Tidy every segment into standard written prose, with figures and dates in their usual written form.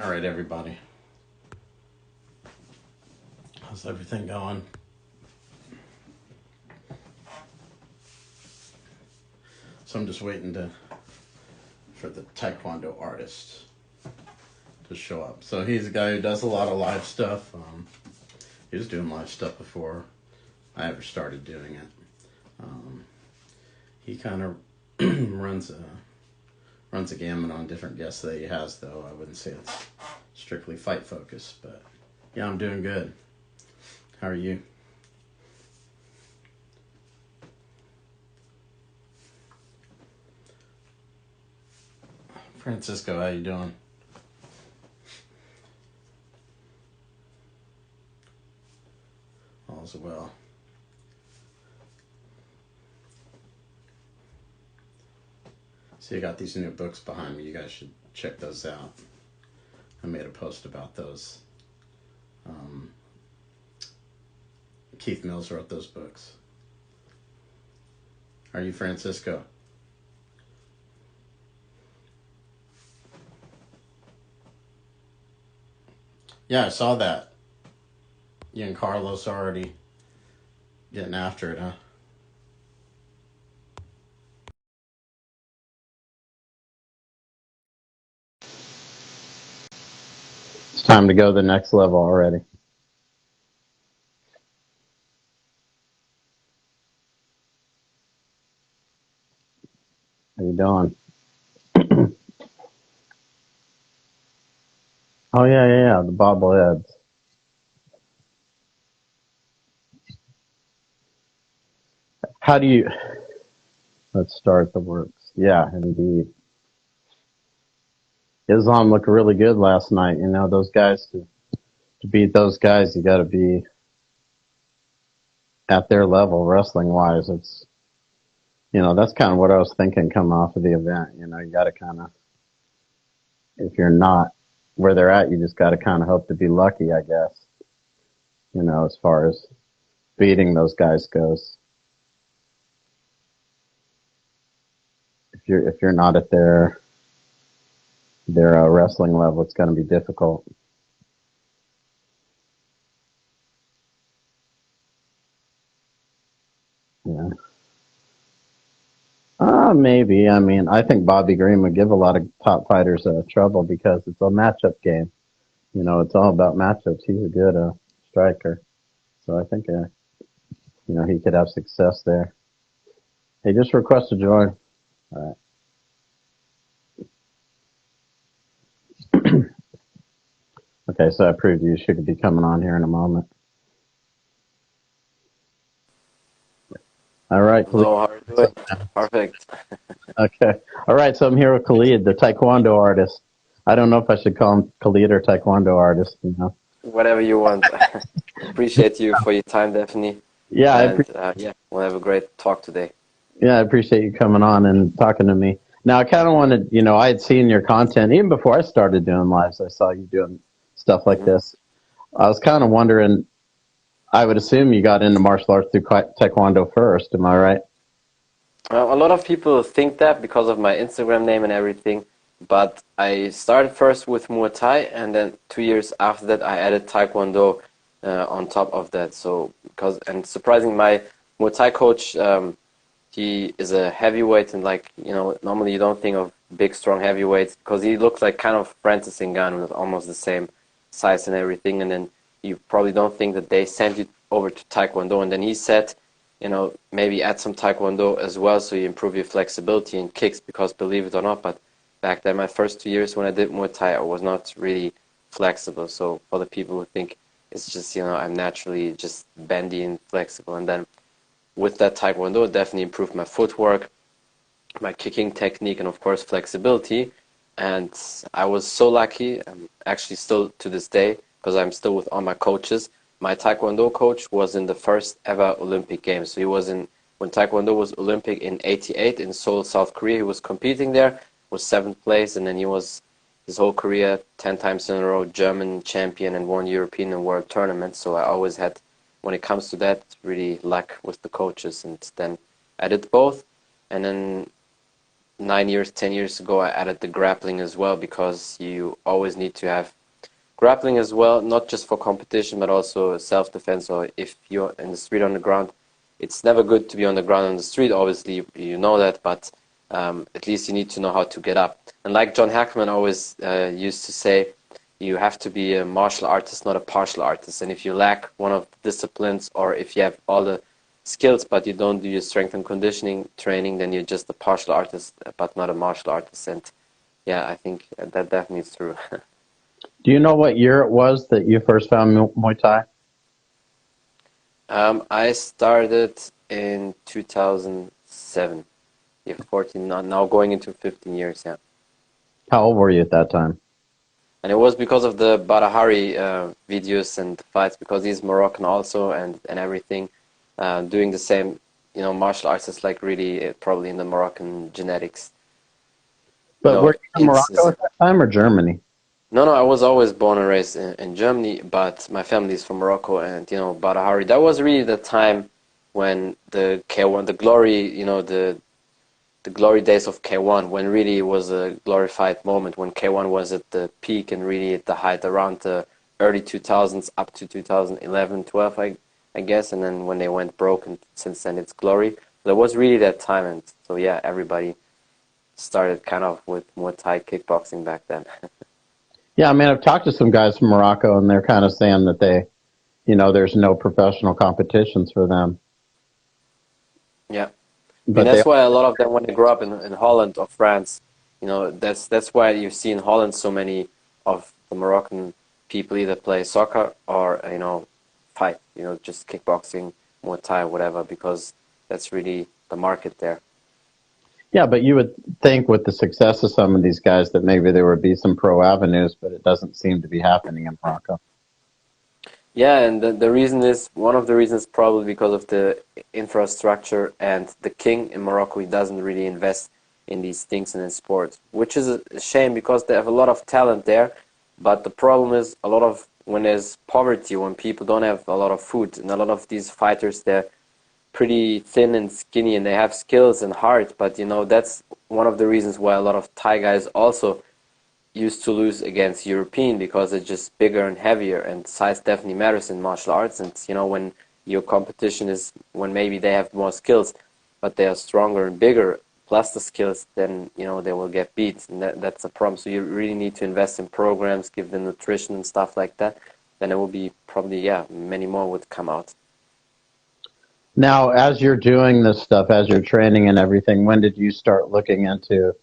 All right, everybody. How's everything going? So I'm just waiting for the Taekwondoartist to show up. So he's a guy who does a lot of live stuff. He was doing live stuff before I ever started doing it. He kind of runs a gamut on different guests that he has, though. I wouldn't say it's strictly fight focused, but yeah, I'm doing good. How are you? Francisco, how you doing? All's well. So you got these new books behind me. You guys should check those out. I made a post about those. Keith Mills wrote those books. Are you Francisco? Yeah, I saw that. You and Carlos already getting after it, huh? It's time to go to the next level already. How you doing? Oh yeah, the bobbleheads. How do you? Let's start the works. Yeah, indeed. Islam looked really good last night. You know, those guys to beat those guys, you got to be at their level wrestling wise. It's that's kind of what I was thinking coming off of the event. You know, you got to kind of, if you're not where they're at, you just got to kind of hope to be lucky, I guess. You know, as far as beating those guys goes. If you're not at their wrestling level, it's going to be difficult. Yeah. Maybe. I mean, I think Bobby Green would give a lot of top fighters trouble because it's a matchup game. You know, it's all about matchups. He's a good striker, so I think he could have success there. Hey, just request to join. All right. Okay, so I proved you should be coming on here in a moment. All right, Khalid. Hello, how are you doing? Perfect. Okay. All right, so I'm here with Khalid, the Taekwondo artist. I don't know if I should call him Khalid or Taekwondo artist, you know. Whatever you want. Appreciate you for your time, definitely. Yeah, And yeah, we'll have a great talk today. I appreciate you coming on and talking to me. Now, I kind of wanted, I had seen your content even before I started doing lives. I saw you doing stuff like hmm this. I was kind of wondering. I would assume you got into martial arts through Taekwondo first. Am I right? A lot of people think that because of my Instagram name and everything, but I started first with Muay Thai, and then 2 years after that, I added Taekwondo on top of that. So, and surprising, my Muay Thai coach, he is a heavyweight, and normally you don't think of big, strong heavyweights because he looks like kind of Francis Ngannou with almost the same size and everything. And then you probably don't think that they sent you over to Taekwondo. And then he said, maybe add some Taekwondo as well so you improve your flexibility in kicks because believe it or not, but back then, my first 2 years when I did Muay Thai, I was not really flexible. So for the people who think it's just, I'm naturally just bendy and flexible. And then with that Taekwondo, it definitely improved my footwork, my kicking technique, and of course flexibility. And I was so lucky, actually still to this day, because I'm still with all my coaches. My Taekwondo coach was in the first ever Olympic Games. So he was when Taekwondo was Olympic in '88 in Seoul, South Korea. He was competing there, was seventh place, and then he was his whole career 10 times in a row German champion and won European and world tournaments. So I always had, when it comes to that, really luck with the coaches. And then I did both. And then 9 years, 10 years ago, I added the grappling as well because you always need to have grappling as well, not just for competition, but also self-defense. Or if you're in the street on the ground, it's never good to be on the ground on the street. Obviously, you know that, but at least you need to know how to get up. And like John Hackman always used to say, you have to be a martial artist, not a partial artist. And if you lack one of the disciplines, or if you have all the skills but you don't do your strength and conditioning training, then you're just a partial artist, but not a martial artist. And yeah, I think that definitely is true. Do you know what year it was that you first found Muay Thai? I started in 2007. Yeah, 14, now going into 15 years, yeah. How old were you at that time? And it was because of the Barahari videos and fights, because he's Moroccan also, and everything, doing the same, martial arts is like really probably in the Moroccan genetics. You But know, were you in Morocco at that time or Germany? no, I was always born and raised in Germany, but my family is from Morocco, and Barahari. That was really the time when the K1, the glory, the glory days of K1, when really it was a glorified moment, when K1 was at the peak and really at the height around the early 2000s up to 2011, 12, I guess, and then when they went broke, and since then it's glory. There was really that time, and so yeah, everybody started kind of with Muay Thai kickboxing back then. Yeah, I mean, I've talked to some guys from Morocco, and they're kind of saying that there's no professional competitions for them. Yeah. I mean, But they, that's why a lot of them, when they grow up in Holland or France, that's why you see in Holland so many of the Moroccan people either play soccer or, fight, just kickboxing, Muay Thai, whatever, because that's really the market there. yeah, but you would think with the success of some of these guys that maybe there would be some pro avenues, but it doesn't seem to be happening in Morocco. Yeah, and the reason is, one of the reasons probably because of the infrastructure, and the king in Morocco, he doesn't really invest in these things and in sports, which is a shame because they have a lot of talent there. But the problem is, a lot of when there's poverty, when people don't have a lot of food, and a lot of these fighters, they're pretty thin and skinny, and they have skills and heart, but that's one of the reasons why a lot of Thai guys also used to lose against European, because they're just bigger and heavier, and size definitely matters in martial arts. And when your competition is, when maybe they have more skills but they are stronger and bigger plus the skills, then they will get beat, and that's a problem. So you really need to invest in programs, give them nutrition and stuff like that. Then it will be probably, yeah, many more would come out. Now, as you're doing this stuff, as you're training and everything, when did you start looking into?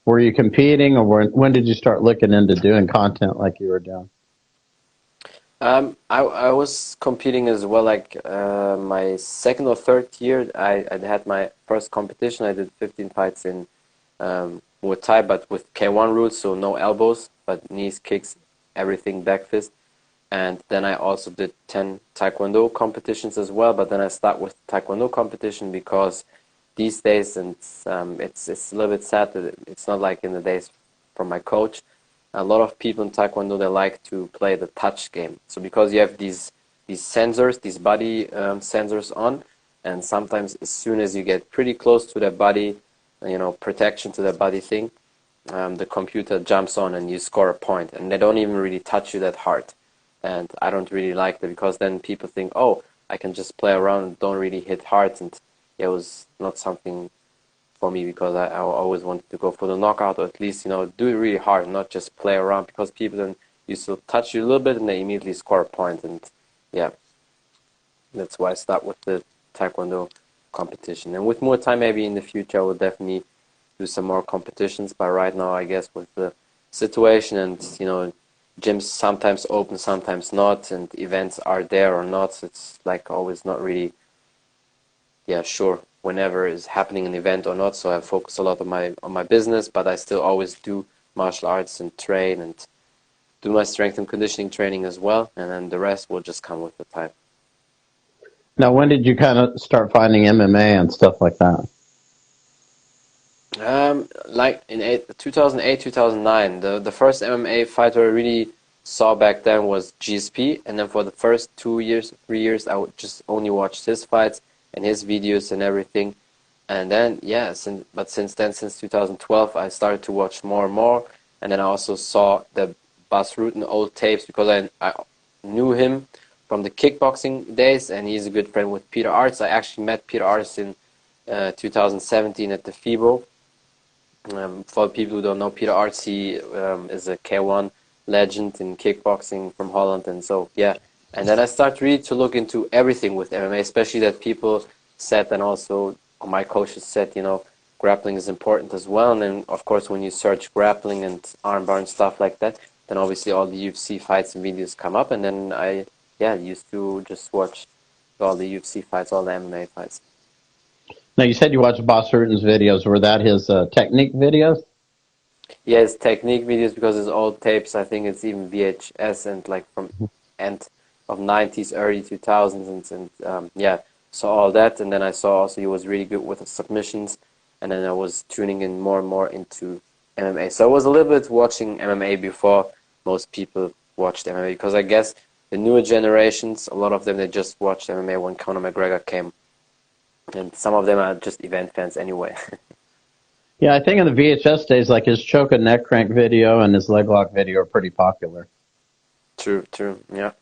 Were you competing, or when did you start looking into doing content like you were doing? I was competing as well, like my second or third year. I had my first competition. I did 15 fights in Muay Thai, but with K1 rules, so no elbows, but knees, kicks, everything, back fist. And then I also did 10 Taekwondo competitions as well. But then I start with Taekwondo competition because these days, and it's a little bit sad that it's not like in the days from my coach. A lot of people in Taekwondo, they like to play the touch game. So because you have these sensors, these body sensors on, and sometimes as soon as you get pretty close to their body, protection to their body thing, the computer jumps on and you score a point, and they don't even really touch you that hard. And I don't really like that, because then people think, oh, I can just play around and don't really hit hard, and it was not something for me, because I always wanted to go for the knockout, or at least do it really hard, not just play around, because people then used to touch you a little bit and they immediately score a point. And yeah, that's why I start with the Taekwondo competition. And with more time, maybe in the future I will definitely do some more competitions, but right now I guess with the situation, and gyms sometimes open, sometimes not, and events are there or not, so it's like always not really, yeah, sure, whenever is happening an event or not. So I focus a lot on my business, but I still always do martial arts and train and do my strength and conditioning training as well, and then the rest will just come with the time. Now, when did you kind of start finding MMA and stuff like that? Like in 2008, 2009, the first MMA fighter I really saw back then was GSP, and then for the first 2 years, 3 years, I would just only watch his fights and his videos and everything. And then, yeah, since then, since 2012, I started to watch more and more. And then I also saw the Bas Rutten old tapes because I knew him from the kickboxing days, and he's a good friend with Peter Arts. I actually met Peter Arts in 2017 at the FIBO. For people who don't know, Peter Arts, he is a K1 legend in kickboxing from Holland, and so yeah. And then I started really to look into everything with MMA, especially that people said, and also my coaches said, grappling is important as well. And then, of course, when you search grappling and armbar and stuff like that, then obviously all the UFC fights and videos come up. And then yeah, used to just watch all the UFC fights, all the MMA fights. Now, you said you watched Boss Rutten's videos. Were that his technique videos? Yeah, it's technique videos because it's old tapes. I think it's even VHS and like from end of 90s, early 2000s, and yeah, saw all that. And then I saw also he was really good with the submissions. And then I was tuning in more and more into MMA. So I was a little bit watching MMA before most people watched MMA because I guess the newer generations, a lot of them, they just watched MMA when Conor McGregor came. And some of them are just event fans anyway. Yeah, I think in the VHS days, like his choke and neck crank video and his leg lock video are pretty popular. True, true, yeah.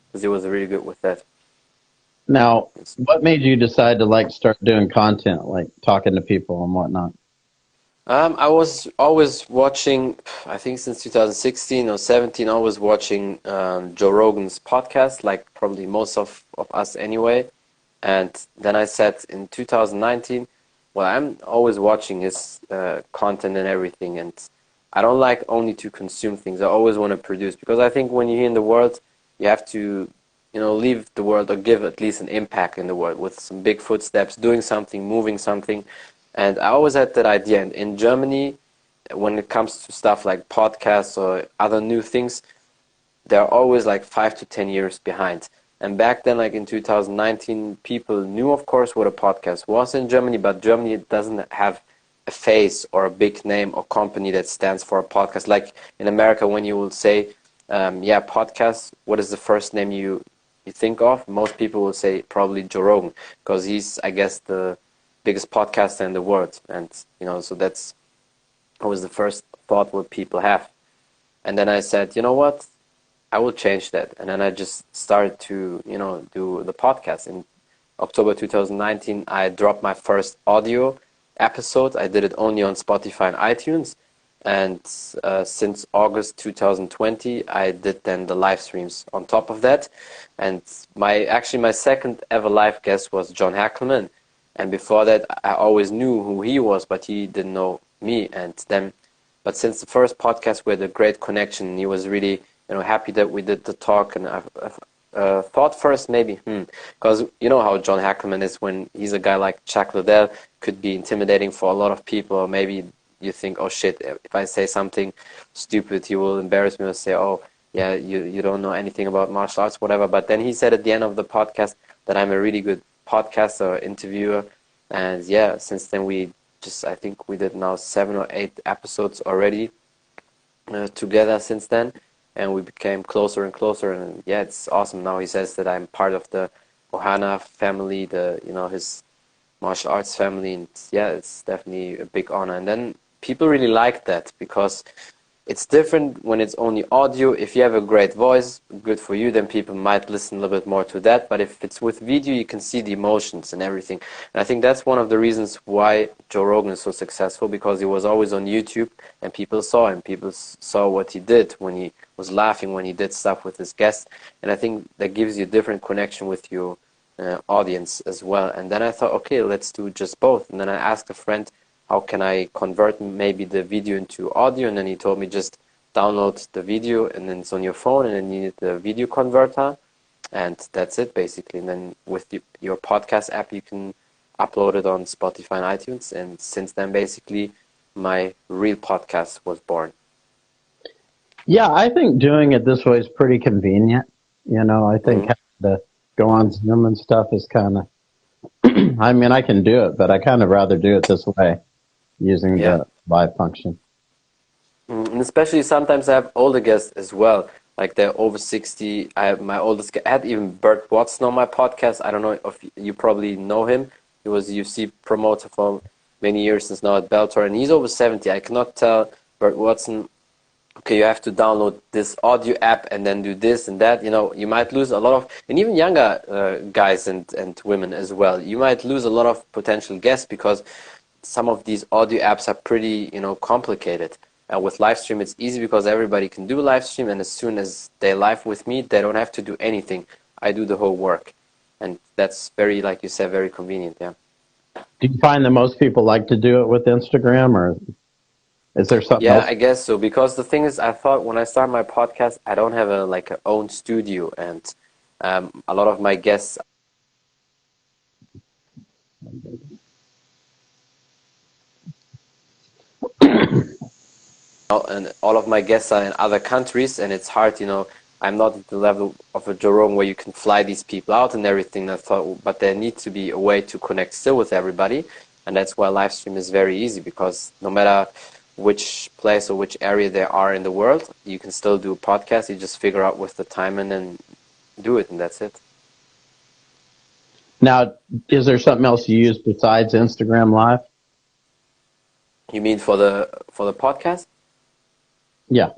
Because he was really good with that. Now, what made you decide to like start doing content, like talking to people and whatnot? I was always watching, I think since 2016 or 17, always watching Joe Rogan's podcast, like probably most of us anyway. And then I said in 2019, well, I'm always watching his content and everything. And I don't like only to consume things. I always want to produce because I think when you're in the world, you have to, leave the world or give at least an impact in the world with some big footsteps, doing something, moving something. And I always had that idea. And in Germany, when it comes to stuff like podcasts or other new things, they're always like 5 to 10 years behind. And back then, like in 2019, people knew, of course, what a podcast was in Germany, but Germany doesn't have a face or a big name or company that stands for a podcast. Like in America, when you will say, yeah, podcast, what is the first name you think of? Most people will say probably Joe Rogan, because he's, I guess, the biggest podcaster in the world. And, so that's always the first thought what people have. And then I said, you know what? I will change that. And then I just started to, do the podcast. In October 2019, I dropped my first audio episode. I did it only on Spotify and iTunes. And since August 2020, I did then the live streams on top of that. And my second ever live guest was John Hackleman. And before that, I always knew who he was, but he didn't know me. But since the first podcast, we had a great connection. He was really, happy that we did the talk. And I thought first maybe, because you know how John Hackleman is when he's a guy like Chuck Liddell, could be intimidating for a lot of people. Or maybe you think, oh shit, if I say something stupid, he will embarrass me or say, oh, yeah, you don't know anything about martial arts, whatever. But then he said at the end of the podcast that I'm a really good podcaster, interviewer. And yeah, since then I think we did now 7 or 8 episodes already together since then. And we became closer and closer. And yeah, it's awesome. Now he says that I'm part of the Ohana family, his martial arts family. And yeah, it's definitely a big honor. And then people really like that because it's different when it's only audio. If you have a great voice, good for you, then people might listen a little bit more to that. But if it's with video, you can see the emotions and everything. And I think that's one of the reasons why Joe Rogan is so successful, because he was always on YouTube and people saw him. People saw what he did when he was laughing, when he did stuff with his guests. And I think that gives you a different connection with your audience as well. And then I thought, okay, let's do just both. And then I asked a friend, how can I convert maybe the video into audio? And then he told me just download the video and then it's on your phone and then you need the video converter. And that's it basically. And then with your podcast app, you can upload it on Spotify and iTunes. And since then, basically, my real podcast was born. Yeah, I think doing it this way is pretty convenient. I think having to go on Zoom and stuff is kind of, I mean, I can do it, but I kind of rather do it this way using the live function. And especially sometimes I have older guests as well, like they're over 60. I have my oldest guest, I had even Bert Watson on my podcast. I don't know if you probably know him. He He was a UFC promoter for many years since now at Bellator, and he's over 70. I cannot tell Bert Watson, okay, you have to download this audio app and then do this and that. You know, you might lose a lot of, and even younger guys and women as well. You might lose a lot of potential guests because some of these audio apps are pretty, complicated. With live stream, it's easy because everybody can do live stream, and as soon as they live with me, they don't have to do anything. I do the whole work, and that's very, like you said, very convenient. Yeah. Do you find that most people like to do it with Instagram, or is there something Yeah, else? I guess so. Because the thing is, I thought when I started my podcast, I don't have a like a own studio, and a lot of my guests and all of my guests are in other countries, and it's hard, I'm not at the level of a Jerome where you can fly these people out and everything. I thought, but there needs to be a way to connect still with everybody, and that's why live stream is very easy because no matter which place or which area they are in the world, you can still do a podcast. You just figure out with the time and then do it, and that's it. Now, is there something else you use besides Instagram Live? You mean for the podcast? Yeah.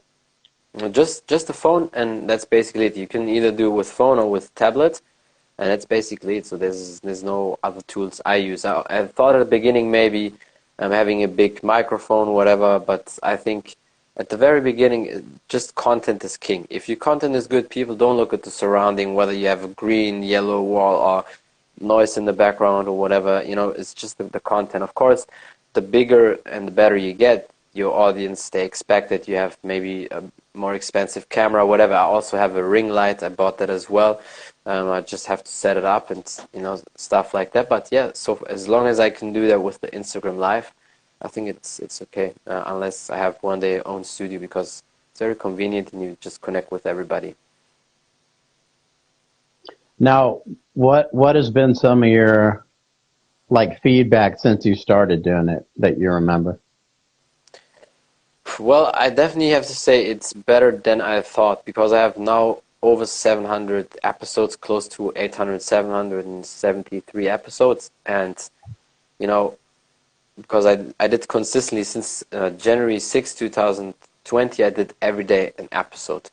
Just the phone, and that's basically it. You can either do it with phone or with tablet, and that's basically it. So there's no other tools I use. I thought at the beginning maybe I'm having a big microphone, whatever, but I think at the very beginning, just content is king. If your content is good, people don't look at the surrounding, whether you have a green, yellow wall or noise in the background or whatever. It's just the content. Of course, the bigger and the better you get, your audience, they expect that you have maybe a more expensive camera, whatever. I also have a ring light. I bought that as well. I just have to set it up and stuff like that. But yeah, so as long as I can do that with the Instagram Live, I think it's okay. Unless I have one day own studio because it's very convenient and you just connect with everybody. Now, what has been some of your like feedback since you started doing it that you remember? Well, I definitely have to say it's better than I thought because I have now over 700 episodes, close to 800, 773 episodes, and you know because I did consistently since January 6, 2020, I did every day an episode.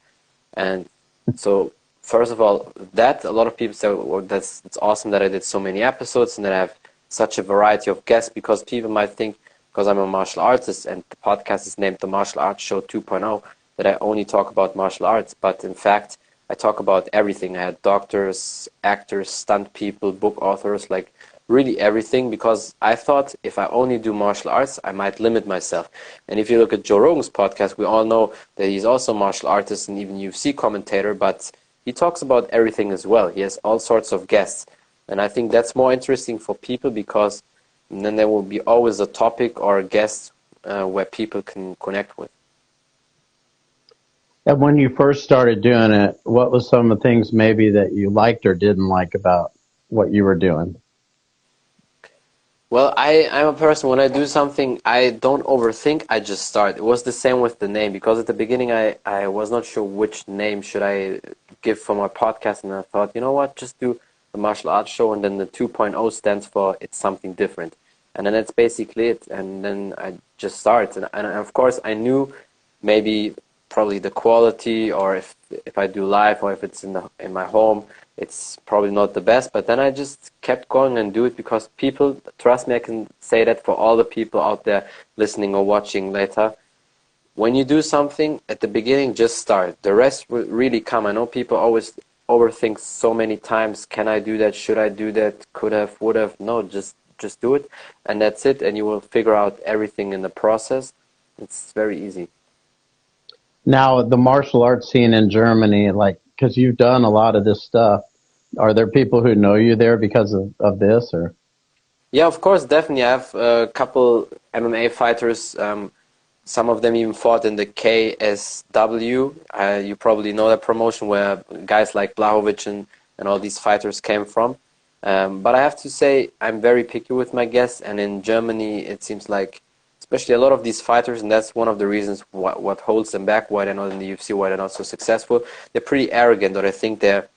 And so, first of all, that a lot of people say, well, that's it's awesome that I did so many episodes and that I have such a variety of guests because people might think, because I'm a martial artist and the podcast is named The Martial Arts Show 2.0, that I only talk about martial arts. But in fact, I talk about everything. I had doctors, actors, stunt people, book authors, like really everything, because I thought if I only do martial arts, I might limit myself. And if you look at Joe Rogan's podcast, we all know that he's also a martial artist and even UFC commentator, but he talks about everything as well. He has all sorts of guests. And I think that's more interesting for people because then there will be always a topic or a guest where people can connect with. And when you first started doing it, what was some of the things maybe that you liked or didn't like about what you were doing? Well, I'm a person, when I do something, I don't overthink, I just start. It was the same with the name, because at the beginning I was not sure which name should I give for my podcast, and I thought, you know what, just do the martial arts show, and then the 2.0 stands for it's something different. And then that's basically it, and then I just start. And of course, I knew maybe probably the quality, or if I do live, or if it's in my home, it's probably not the best, but then I just kept going and do it because people, trust me, I can say that for all the people out there listening or watching later. When you do something at the beginning, just start. The rest will really come. I know people always overthink so many times. Can I do that? Should I do that? Could have, would have. No, just do it, and that's it. And you will figure out everything in the process. It's very easy. Now, the martial arts scene in Germany, like, because you've done a lot of this stuff, are there people who know you there because of this, or? Yeah, of course, definitely. I have a couple MMA fighters. Some of them even fought in the KSW. You probably know that promotion where guys like Blahovic and all these fighters came from. But I have to say, I'm very picky with my guests. And in Germany, it seems like, especially a lot of these fighters, and that's one of the reasons what holds them back, why they're not in the UFC, why they're not so successful. They're pretty arrogant, or they think they're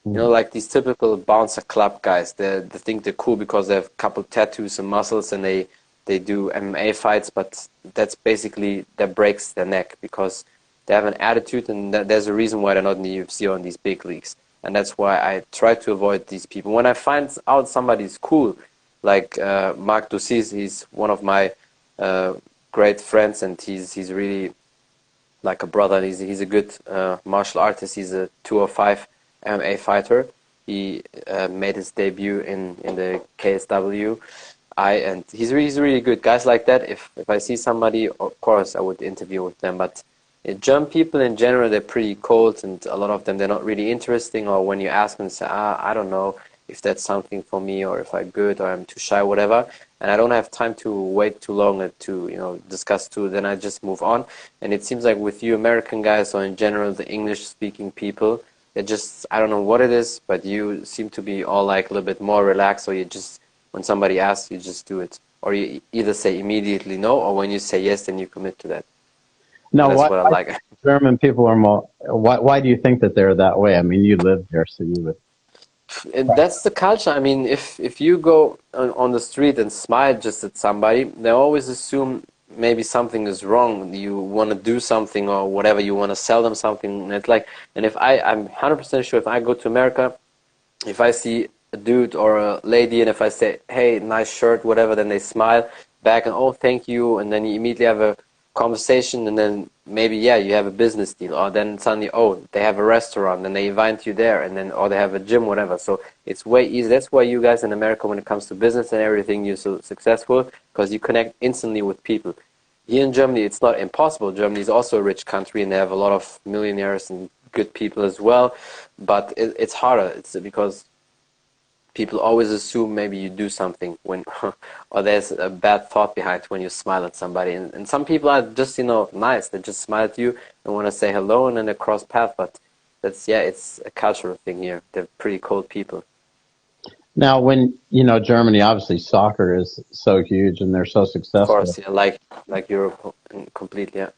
You know, like these typical bouncer club guys. They think they're cool because they have a couple tattoos and muscles, and they do MMA fights. But that's basically that breaks their neck because they have an attitude, and there's a reason why they're not in the UFC or in these big leagues. And that's why I try to avoid these people. When I find out somebody's cool, like Marc Ducis, he's one of my uh, great friends, and he's really like a brother. He's a good martial artist. He's a 205 MMA fighter. He made his debut in the KSW. And he's really good. Guys like that, if I see somebody, of course I would interview with them. But German people in general, they're pretty cold, and a lot of them, they're not really interesting. Or when you ask them, they say, I don't know if that's something for me, or if I'm good, or I'm too shy, whatever. And I don't have time to wait too long to discuss too. Then I just move on. And it seems like with you American guys, or in general the English-speaking people, they just, I don't know what it is, but you seem to be all like a little bit more relaxed. Or you just, when somebody asks, you just do it, or you either say immediately no, or when you say yes, then you commit to that. And Now, that's why, what I why like. German people are more? Why do you think that they're that way? I mean, you live there, so you would. And that's the culture. I mean, if you go on the street and smile just at somebody, they always assume maybe something is wrong. You want to do something or whatever. You want to sell them something. And it's like, and if I'm 100% sure if I go to America, if I see a dude or a lady, and if I say, "Hey, nice shirt," whatever, then they smile back and, "Oh, thank you," and then you immediately have a conversation, and then maybe, yeah, you have a business deal, or then suddenly, oh, they have a restaurant, and they invite you there, and then, or they have a gym, whatever. So it's way easy. That's why you guys in America, when it comes to business and everything, you're so successful, because you connect instantly with people. Here in Germany, it's not impossible. Germany is also a rich country, and they have a lot of millionaires and good people as well, but it's harder. It's because people always assume maybe you do something when, or there's a bad thought behind when you smile at somebody. And some people are just, nice. They just smile at you and want to say hello, and then they cross paths. But that's, yeah, it's a cultural thing here. They're pretty cold people. Now, when Germany, obviously soccer is so huge and they're so Of successful. course, yeah, like Europe completely, yeah.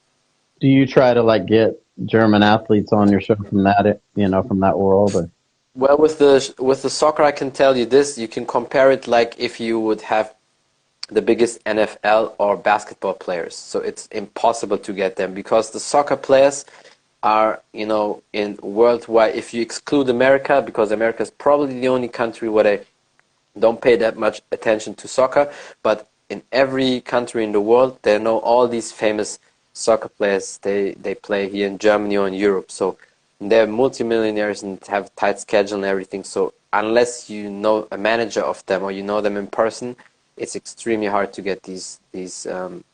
Do you try to like get German athletes on your show from from that world? Or? Well, with the soccer, I can tell you this. You can compare it like if you would have the biggest NFL or basketball players. So it's impossible to get them because the soccer players are, in worldwide, if you exclude America, because America is probably the only country where they don't pay that much attention to soccer, but in every country in the world, they know all these famous soccer players. They play here in Germany or in Europe. So they're multimillionaires and have tight schedule and everything. So unless you know a manager of them or you know them in person, it's extremely hard to get these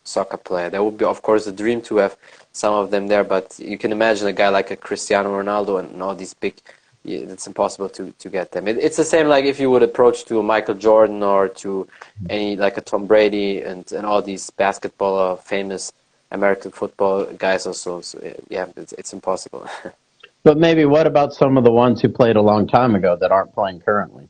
soccer players. That would be, of course, a dream to have some of them there, but you can imagine a guy like a Cristiano Ronaldo and all these big, yeah, it's impossible to get them. It's the same like if you would approach to a Michael Jordan or to any like a Tom Brady and all these basketball or famous American football guys also. So yeah, it's impossible. But maybe what about some of the ones who played a long time ago that aren't playing currently?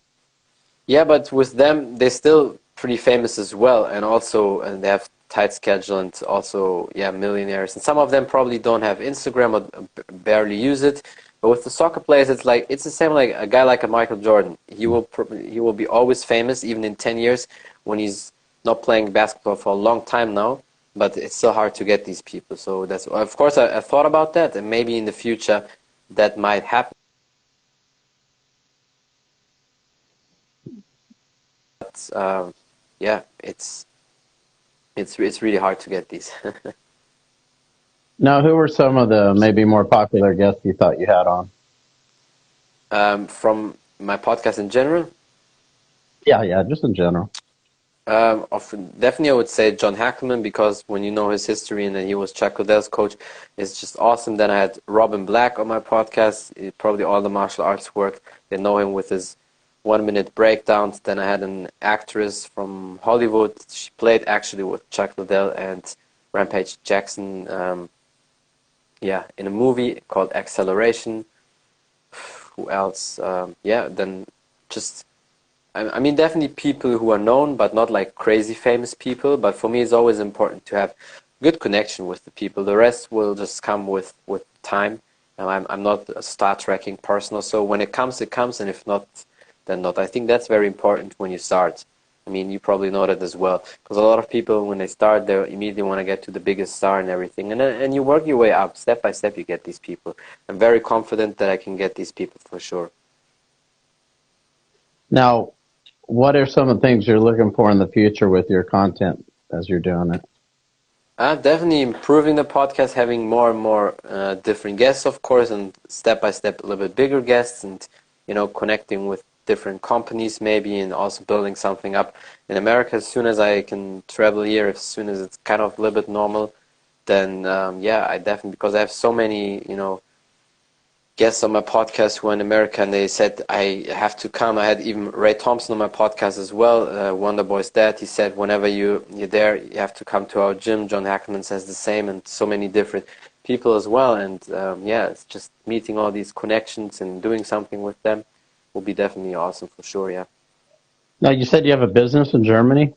Yeah, but with them, they're still pretty famous as well, and also and they have tight schedule and also, yeah, millionaires. And some of them probably don't have Instagram or barely use it. But with the soccer players, it's the same like a guy like a Michael Jordan. He will be always famous even in 10 years when he's not playing basketball for a long time now. But it's still hard to get these people. So that's, of course, I thought about that, and maybe in the future that might happen. But yeah, it's really hard to get these. Now, who were some of the maybe more popular guests you thought you had on? From my podcast in general, Yeah, yeah, just in general. definitely I would say John Hackleman, because when you know his history and then he was Chuck Liddell's coach, it's just awesome. Then I had Robin Black on my podcast, probably all the martial arts work. They know him with his 1 minute breakdowns. Then I had an actress from Hollywood. She played actually with Chuck Liddell and Rampage Jackson. Yeah, in a movie called Acceleration. Who else? Yeah, then just I mean, definitely people who are known, but not like crazy famous people. But for me, it's always important to have good connection with the people. The rest will just come with time. I'm not a Star Trekking person or so. When it comes, it comes, and if not, then not. I think that's very important when you start. I mean, you probably know that as well, because a lot of people, when they start, they immediately want to get to the biggest star and everything, and you work your way up, step by step. You get these people. I'm very confident that I can get these people for sure. Now, what are some of the things you're looking for in the future with your content as you're doing it? Definitely improving the podcast, having more and more different guests, of course, and step by step a little bit bigger guests, and connecting with different companies maybe, and also building something up in America as soon as I can travel here, as soon as it's kind of a little bit normal. Then yeah, I definitely, because I have so many guests on my podcast who are in America, and they said I have to come. I had even Ray Thompson on my podcast as well, Wonder Boy's dad. He said whenever you're there, you have to come to our gym. John Hackman says the same, and so many different people as well. And yeah, it's just meeting all these connections and doing something with them will be definitely awesome for sure. Yeah. Now, you said you have a business in Germany.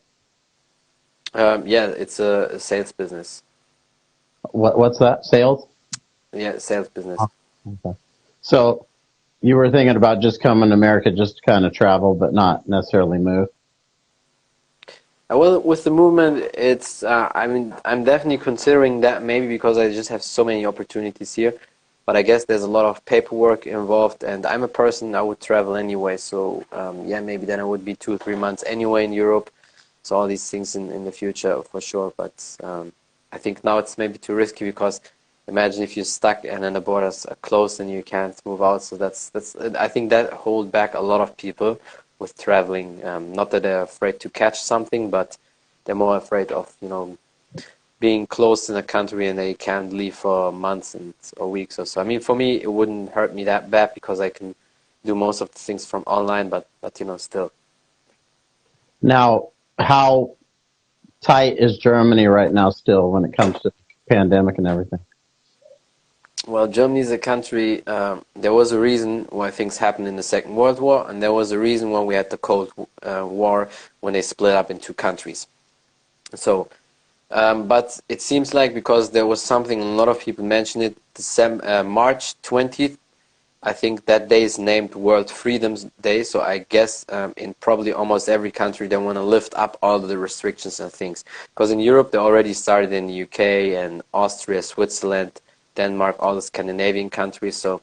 Yeah, it's a sales business. What's that? Sales? Yeah, sales business. Okay. So you were thinking about just coming to America just to kind of travel, but not necessarily move? Well, with the movement, it's I mean, I'm definitely considering that maybe because I just have so many opportunities here. But I guess there's a lot of paperwork involved, and I'm a person I would travel anyway. So yeah, maybe then I would be 2 or 3 months anyway in Europe. So all these things in the future for sure. But I think now it's maybe too risky because imagine if you're stuck and then the borders are closed and you can't move out. So that's I think that hold back a lot of people with traveling. Not that they're afraid to catch something, but they're more afraid of being closed in a country and they can't leave for months or weeks or so. I mean, for me, it wouldn't hurt me that bad because I can do most of the things from online, but still. Now, how tight is Germany right now still when it comes to pandemic and everything? Well, Germany is a country. There was a reason why things happened in the Second World War, and there was a reason why we had the Cold War when they split up in two countries. So, but it seems like because there was something, a lot of people mentioned it, March 20th, I think that day is named World Freedoms Day. So I guess in probably almost every country they want to lift up all of the restrictions and things. Because in Europe they already started in the UK and Austria, Switzerland, Denmark, all the Scandinavian countries. So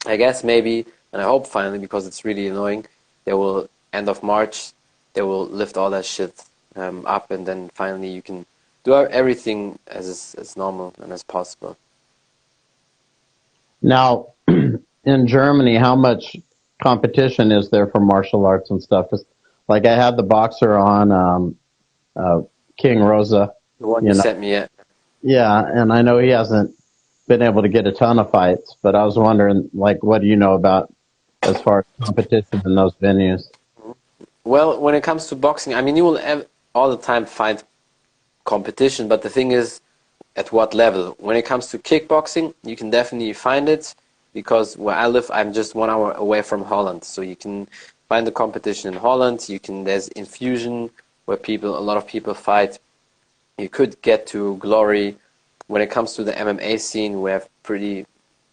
I guess maybe, and I hope finally, because it's really annoying, they will, end of March, they will lift all that shit up, and then finally you can do everything as normal and as possible. Now, in Germany, how much competition is there for martial arts and stuff? 'Cause, like, I had the boxer on King Rosa, The one you you know. sent me at. Yeah, and I know he hasn't been able to get a ton of fights, but I was wondering, like, what do you know about as far as competition in those venues? Well, when it comes to boxing, I mean, you will all the time find competition, but the thing is, at what level? When it comes to kickboxing, you can definitely find it because where I live, I'm just 1 hour away from Holland, so you can find the competition in Holland. There's Infusion where a lot of people fight. You could get to Glory. When it comes to the MMA scene, we have pretty,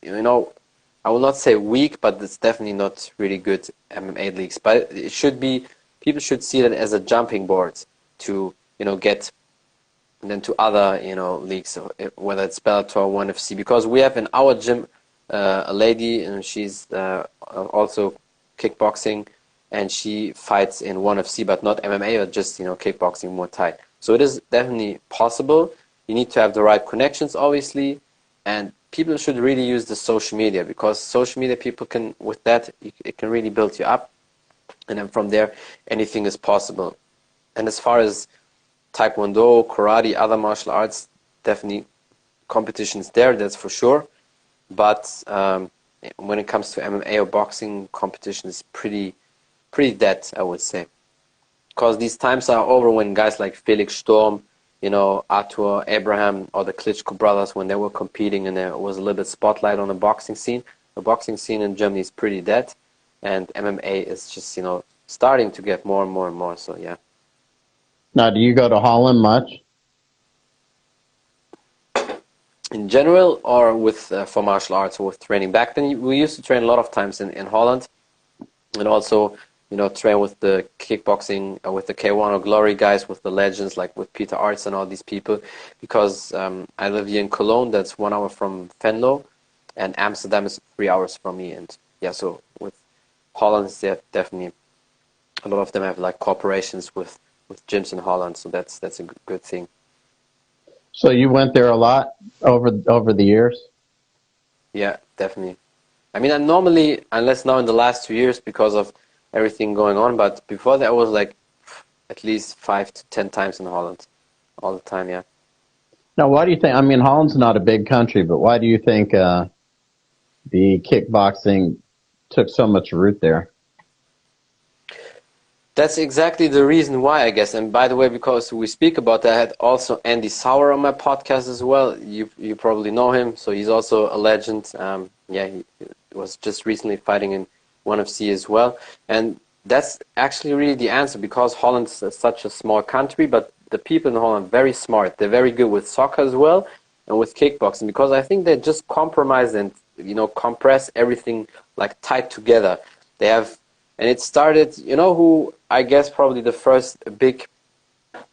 I will not say weak, but it's definitely not really good MMA leagues. But it should be, people should see that as a jumping board to, get then to other, leagues, whether it's Bellator or ONE FC, because we have in our gym a lady, and she's also kickboxing, and she fights in ONE FC, but not MMA, or just kickboxing, Muay Thai. So it is definitely possible. You need to have the right connections, obviously, and people should really use the social media, because social media, people can, with that, it can really build you up, and then from there, anything is possible. And as far as Taekwondo, karate, other martial arts, definitely competitions there, that's for sure. But when it comes to MMA or boxing, competition is pretty dead, I would say. Because these times are over when guys like Felix Sturm, Artur, Abraham, or the Klitschko brothers, when they were competing and there was a little bit spotlight on the boxing scene. The boxing scene in Germany is pretty dead, and MMA is just, starting to get more and more and more, so yeah. Now, do you go to Holland much? in general, or with for martial arts or with training? Back then, we used to train a lot of times in Holland, and also, train with the kickboxing, with the K1 or Glory guys, with the legends like with Peter Arts and all these people, because I live here in Cologne, that's 1 hour from Venlo, and Amsterdam is 3 hours from me, and yeah, so with Holland, they have definitely a lot of them have like corporations with gyms in Holland, so that's a good thing. So you went there a lot over the years? Yeah, definitely. I mean, I normally, unless now in the last 2 years because of everything going on, but before that I was like at least 5 to 10 times in Holland all the time. Yeah. Now, why do you think? I mean, Holland's not a big country, but why do you think the kickboxing took so much root there? That's exactly the reason why, I guess. And by the way, because we speak about that, I had also Andy Sauer on my podcast as well. You probably know him, so he's also a legend. Yeah, he was just recently fighting in ONE FC as well. And that's actually really the answer, because Holland's such a small country, but the people in Holland are very smart. They're very good with soccer as well and with kickboxing, because I think they just compromise and compress everything like tight together. They have, and it started. Who I guess probably the first big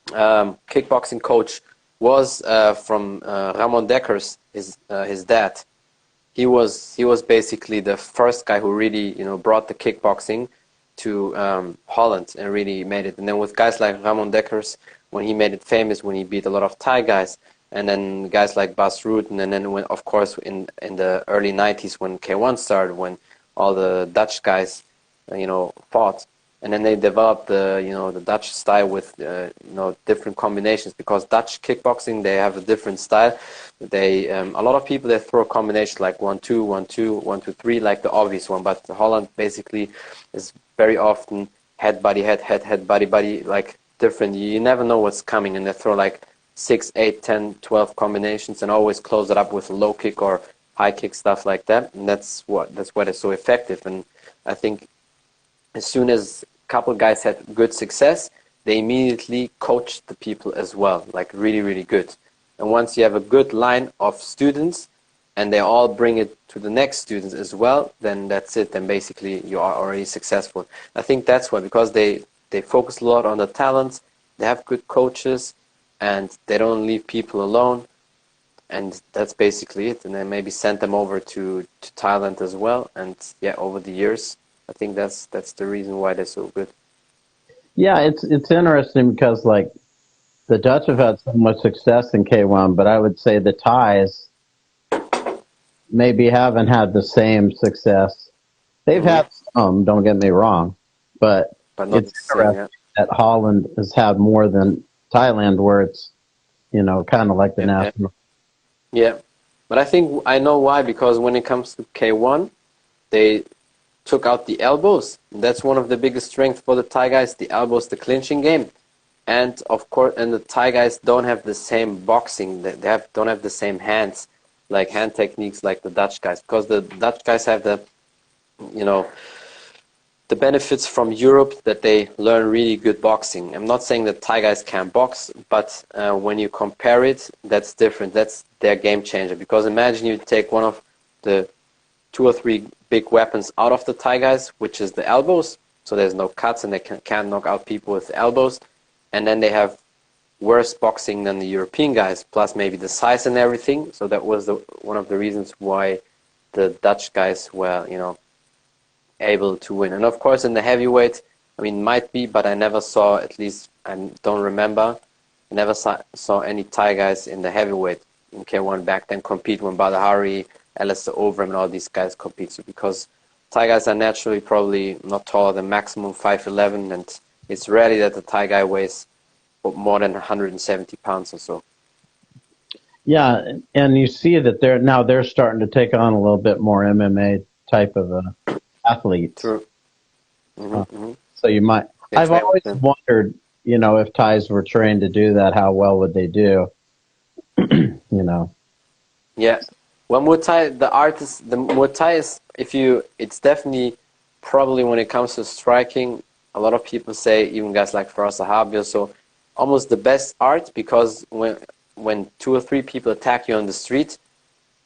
kickboxing coach was from Ramon Dekkers, his dad. He was basically the first guy who really brought the kickboxing to Holland and really made it. And then with guys like Ramon Dekkers, when he made it famous, when he beat a lot of Thai guys, and then guys like Bas Rutten, and then when, of course, in the early 90s when K1 started, when all the Dutch guys fought, and then they developed the Dutch style with different combinations, because Dutch kickboxing, they have a different style. They a lot of people, they throw combinations like 1-2, 1-2, 1-2-3, like the obvious one, but Holland basically is very often head body head head head body body, like different. You never know what's coming, and they throw like 6, 8, 10, 12 combinations, and always close it up with a low kick or high kick, stuff like that. And that's why it's so effective. And I think as soon as a couple guys had good success, they immediately coached the people as well, like really, really good. And once you have a good line of students and they all bring it to the next students as well, then that's it. Then basically you are already successful. I think that's why, because they focus a lot on the talents, they have good coaches, and they don't leave people alone. And that's basically it. And then maybe send them over to Thailand as well. And yeah, over the years, I think that's the reason why they're so good. Yeah, it's interesting because like the Dutch have had so much success in K1, but I would say the Thais maybe haven't had the same success. They've Hmm. had some, don't get me wrong, but But not it's the same, yeah. interesting that Holland has had more than Thailand, where it's kind of like the Yeah, yeah. national. Yeah. But I think I know why, because when it comes to K1, they took out the elbows. That's one of the biggest strengths for the Thai guys, the elbows, the clinching game. And of course, and the Thai guys don't have the same boxing. Don't have the same hands, like hand techniques, like the Dutch guys, because the Dutch guys have you know, the benefits from Europe, that they learn really good boxing. I'm not saying that Thai guys can't box, but when you compare it, that's different. That's their game changer. Because imagine you take one of the 2 or 3 big weapons out of the Thai guys, which is the elbows. So there's no cuts, and they can't knock out people with the elbows. And then they have worse boxing than the European guys, plus maybe the size and everything. So that was one of the reasons why the Dutch guys were, able to win. And of course, in the heavyweight, I mean, might be, but I never saw, at least I don't remember, I never saw any Thai guys in the heavyweight in K1 back then compete when Badahari, Alistair Overeem, and all these guys compete. So because Thai guys are naturally probably not taller than maximum 5'11", and it's rarely that the Thai guy weighs more than 170 pounds or so. Yeah, and you see that they're starting to take on a little bit more MMA type of athletes. True. Uh, Hmm. so you might. They I've train with always them. wondered, if Thais were trained to do that, how well would they do? You know. Yeah. Well, Muay Thai, the Muay Thai is, it's definitely, probably when it comes to striking, a lot of people say, even guys like Faraz Sahabi, so almost the best art, because when 2 or 3 people attack you on the street,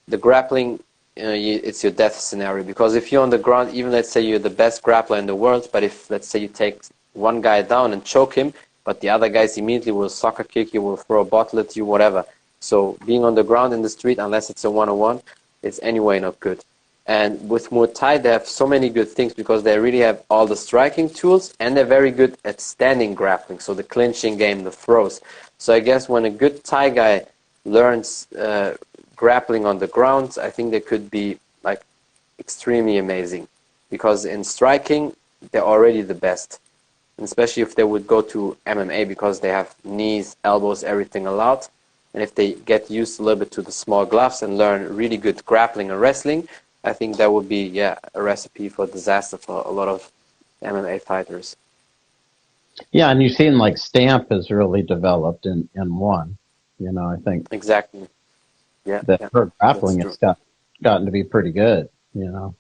the grappling, it's your death scenario, because if you're on the ground, even let's say you're the best grappler in the world, but if let's say you take one guy down and choke him, but the other guys immediately will soccer kick you, will throw a bottle at you, whatever. So being on the ground in the street, unless it's a one-on-one, it's anyway not good. And with Muay Thai, they have so many good things because they really have all the striking tools, and they're very good at standing grappling, so the clinching game, the throws. So I guess when a good Thai guy learns grappling on the ground, I think they could be like extremely amazing, because in striking, they're already the best. And especially if they would go to MMA, because they have knees, elbows, everything allowed. And if they get used a little bit to the small gloves and learn really good grappling and wrestling, I think that would be, yeah, a recipe for disaster for a lot of MMA fighters. Yeah, and you've seen like Stamp has really developed in one. You know, I think Exactly. Yeah, that yeah, her that's grappling true. has gotten to be pretty good. You know.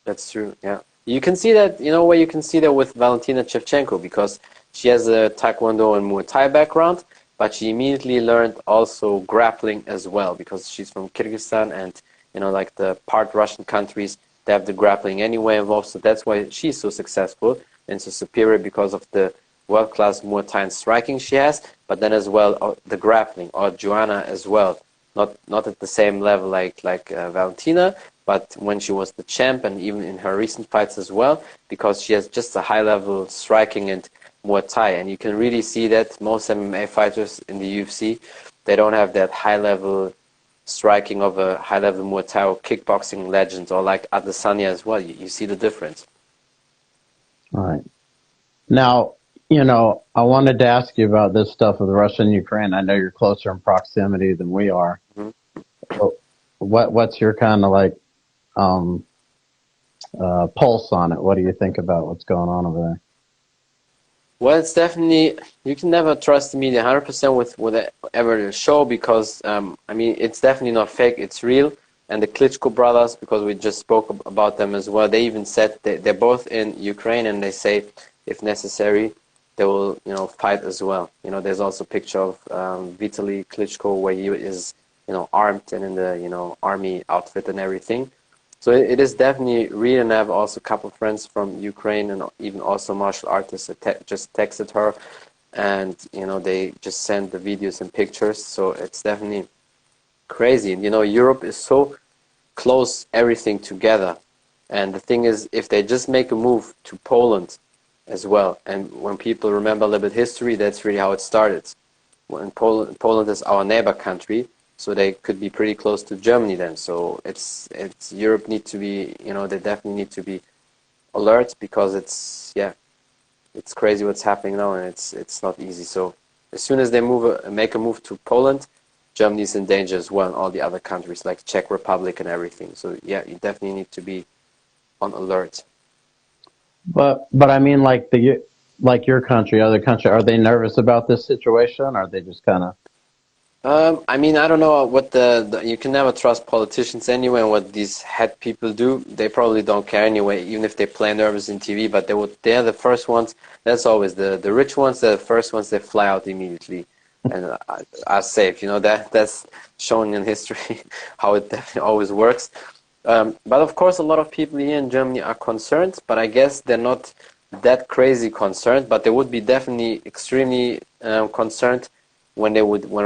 That's true. Yeah, you can see that. You know where you can see that with Valentina Shevchenko, because she has a Taekwondo and Muay Thai background, but she immediately learned also grappling as well, because she's from Kyrgyzstan, and like the part Russian countries, they have the grappling anyway involved. So that's why she's so successful and so superior, because of the world-class Muay Thai and striking she has, but then as well the grappling, or Joanna as well. Not at the same level like Valentina, but when she was the champ, and even in her recent fights as well, because she has just a high level striking and Muay Thai. And you can really see that most MMA fighters in the UFC, they don't have that high level striking of a high level Muay Thai or kickboxing legend, or like Adesanya as well. You see the difference. All right. Now, I wanted to ask you about this stuff with Russia and Ukraine. I know you're closer in proximity than we are. Mhm. But what's your kind of like um, pulse on it? What do you think about what's going on over there? Well, it's definitely, you can never trust the media 100% with whatever they show, because I mean, it's definitely not fake, it's real. And the Klitschko brothers, because we just spoke about them as well, they even said they're both in Ukraine, and they say if necessary they will fight as well. There's also a picture of Vitaly Klitschko where he is armed and in the army outfit and everything. So it is definitely real, and I have also a couple of friends from Ukraine, and even also martial artists that just texted her, and they just sent the videos and pictures. So it's definitely crazy. And Europe is so close, everything together. And the thing is, if they just make a move to Poland as well, and when people remember a little bit history, that's really how it started. When Poland is our neighbor country, so they could be pretty close to Germany then. So it's Europe need to be, they definitely need to be alert, because it's crazy what's happening now, and it's not easy. So as soon as they make a move to Poland, Germany's in danger as well, and all the other countries like Czech Republic and everything. So yeah, you definitely need to be on alert. But I mean, like your country, other country, are they nervous about this situation? Or are they just kind of I mean, I don't know what you can never trust politicians anyway, and what these head people do. They probably don't care anyway, even if they play nervous in TV, but they're the first ones. That's always the rich ones, they're the first ones, they fly out immediately and are safe. That's shown in history how it definitely always works. But of course, a lot of people here in Germany are concerned, but I guess they're not that crazy concerned, but they would be definitely extremely concerned when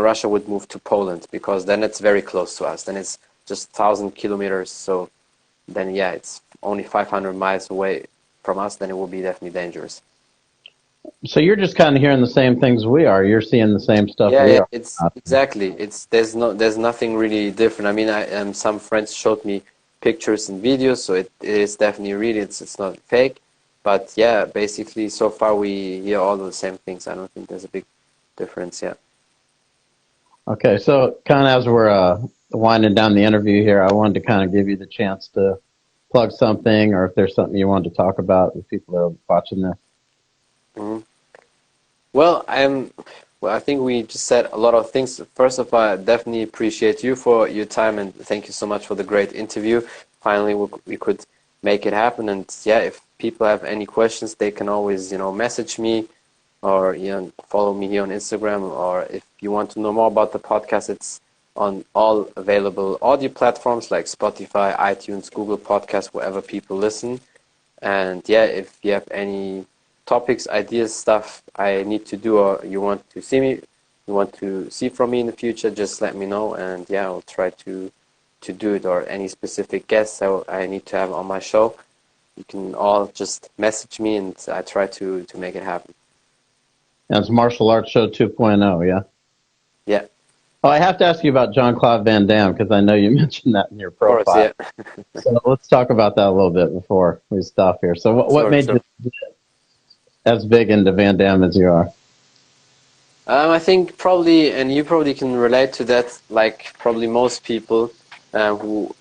Russia would move to Poland, because then it's very close to us. Then it's just 1,000 kilometers. So then yeah, it's only 500 miles away from us. Then it will be definitely dangerous. so you're just kind of hearing the same things we are. You're seeing the same stuff Yeah, we yeah, are. it's exactly. There's nothing really different. I mean, some friends showed me pictures and videos, so it is definitely real. It's not fake. But yeah, basically so far we hear all the same things. I don't think there's a big difference. Yeah. Okay, so kind of as we're winding down the interview here, I wanted to kind of give you the chance to plug something, or if there's something you wanted to talk about with people that are watching this. Mhm. Well, I think we just said a lot of things. First of all, I definitely appreciate you for your time, and thank you so much for the great interview. Finally, we could make it happen. And yeah, if people have any questions, they can always, message me, or follow me here on Instagram. Or if you want to know more about the podcast, it's on all available audio platforms like Spotify, iTunes, Google Podcasts, wherever people listen. And yeah, if you have any topics, ideas, stuff I need to do, or you want to see me, you want to see from me in the future, just let me know, and yeah, I'll try to do it. Or any specific guests I need to have on my show, you can all just message me, and I try to make it happen. That's Martial Arts Show 2.0, yeah? Yeah, Oh, I have to ask you about Jean-Claude Van Damme because I know you mentioned that in your of course, profile. yeah. So let's talk about that a little bit before we stop here. So what Sure, made sure. you as big into Van Damme as you are? I think probably, and you probably can relate to that, like probably most people who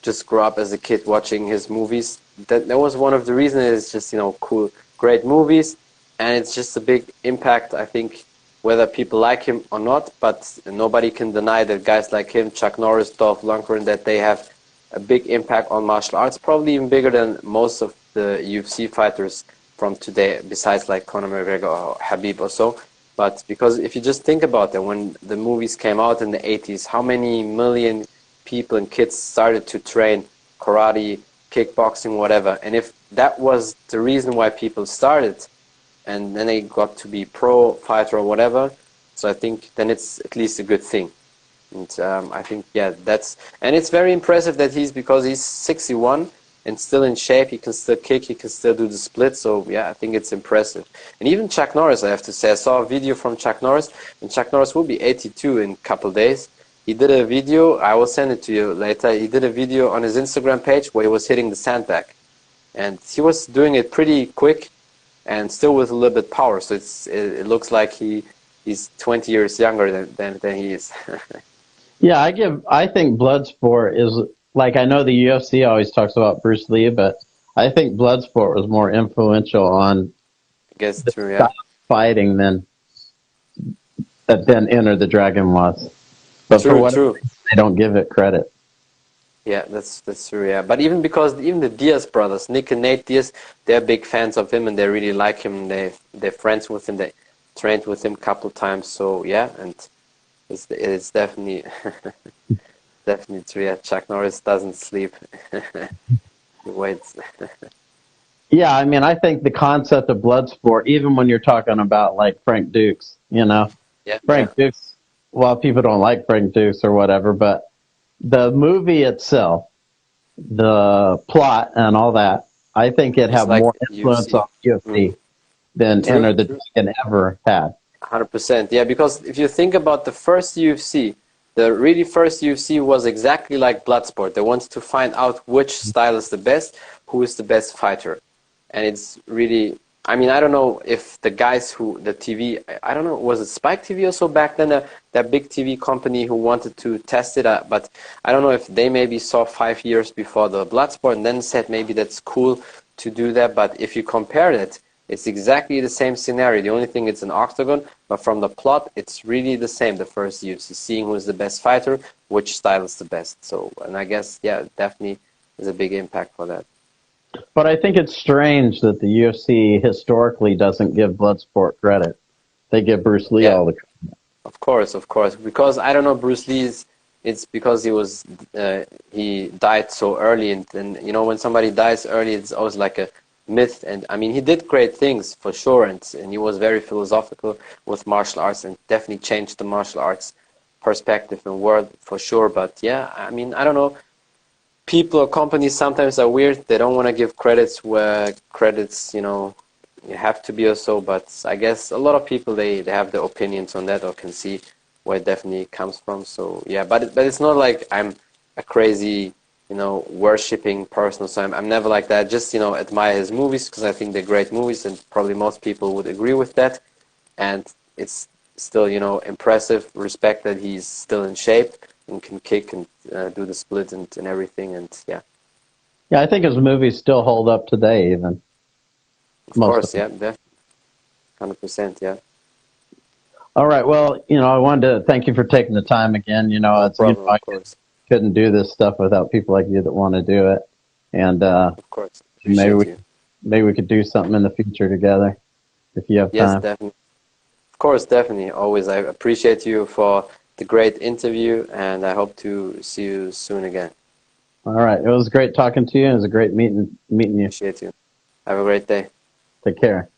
just grew up as a kid watching his movies. That was one of the reasons. Is just cool, great movies, and it's just a big impact. I think whether people like him or not, but nobody can deny that guys like him, Chuck Norris, Dolph Lundgren, that they have a big impact on martial arts, probably even bigger than most of the UFC fighters from today, besides like Conor McGregor or Habib or so. But because if you just think about it, when the movies came out in the 80s, how many million people and kids started to train karate, kickboxing, whatever. And if that was the reason why people started, and then they got to be pro fighter or whatever, so I think then it's at least a good thing. And I think, yeah, and it's very impressive that because he's 61 and still in shape, he can still kick, he can still do the split. So yeah, I think it's impressive. And even Chuck Norris, I have to say, I saw a video from Chuck Norris, and Chuck Norris will be 82 in a couple days. He did a video, I will send it to you later. He did a video on his Instagram page where he was hitting the sandbag, and he was doing it pretty quick and still with a little bit power. So it looks like he's 20 years younger than he is. Yeah, I think Bloodsport is like I know the UFC always talks about Bruce Lee, but I think Bloodsport was more influential on I guess the true, style yeah. of fighting than Enter the Dragon was. But for True, whatever true. reason, they don't give it credit. Yeah, that's true. Yeah, but even because even the Diaz brothers, Nick and Nate Diaz, they're big fans of him and they really like him. They're friends with him. They trained with him a couple of times. So yeah, and it's definitely definitely true. Yeah, Chuck Norris doesn't sleep. He waits. Yeah, I mean, I think the concept of Bloodsport, even when you're talking about like Frank Dukes, Yeah, yeah. Frank Dukes, well, people don't like Frank Dukes or whatever, but the movie itself, the plot and all that, I think it It's had like more influence UFC. on UFC than True, Enter the true. Dragon ever had. 100%. Yeah, because if you think about the first UFC, the really first UFC was exactly like Bloodsport. They wanted to find out which style is the best, who is the best fighter. And it's really, I mean, I don't know if the guys the TV, I don't know, was it Spike TV also back then, that big TV company who wanted to test it, but I don't know if they maybe saw 5 years before the Bloodsport and then said maybe that's cool to do that. But if you compare it, it's exactly the same scenario. The only thing it's an octagon, but from the plot, it's really the same. The first UFC, seeing who's the best fighter, which style is the best. So, and I guess, yeah, definitely is a big impact for that. But I think it's strange that the UFC historically doesn't give Bloodsport credit. They give Bruce Lee Yeah, all the of course. Because I don't know, Bruce Lee's. It's because he died so early, and when somebody dies early, it's always like a myth. And I mean, he did great things for sure, and he was very philosophical with martial arts, and definitely changed the martial arts perspective and world for sure. But yeah, I mean, I don't know. People or companies sometimes are weird. They don't want to give credits where credits, you have to be or so. But I guess a lot of people they have their opinions on that or can see where it definitely comes from. So yeah, but it's not like I'm a crazy, worshipping person. So I'm never like that. Just admire his movies because I think they're great movies, and probably most people would agree with that. And it's still impressive. Respect that he's still in shape and can kick and do the split and everything. And yeah, Yeah, I think his movies still hold up today, even of most of course, them. yeah, definitely, 100%, yeah. All right. Well, I wanted to thank you for taking the time again. No It's problem, I of course, couldn't do this stuff without people like you that want to do it, and of course. maybe Appreciate we you. maybe we could do something in the future together if you have Yes, time. definitely. Of course, definitely. Always, I appreciate you for the great interview, and I hope to see you soon again. All right. It was great talking to you. It was a great meeting you. Appreciate you. Have a great day. Take care.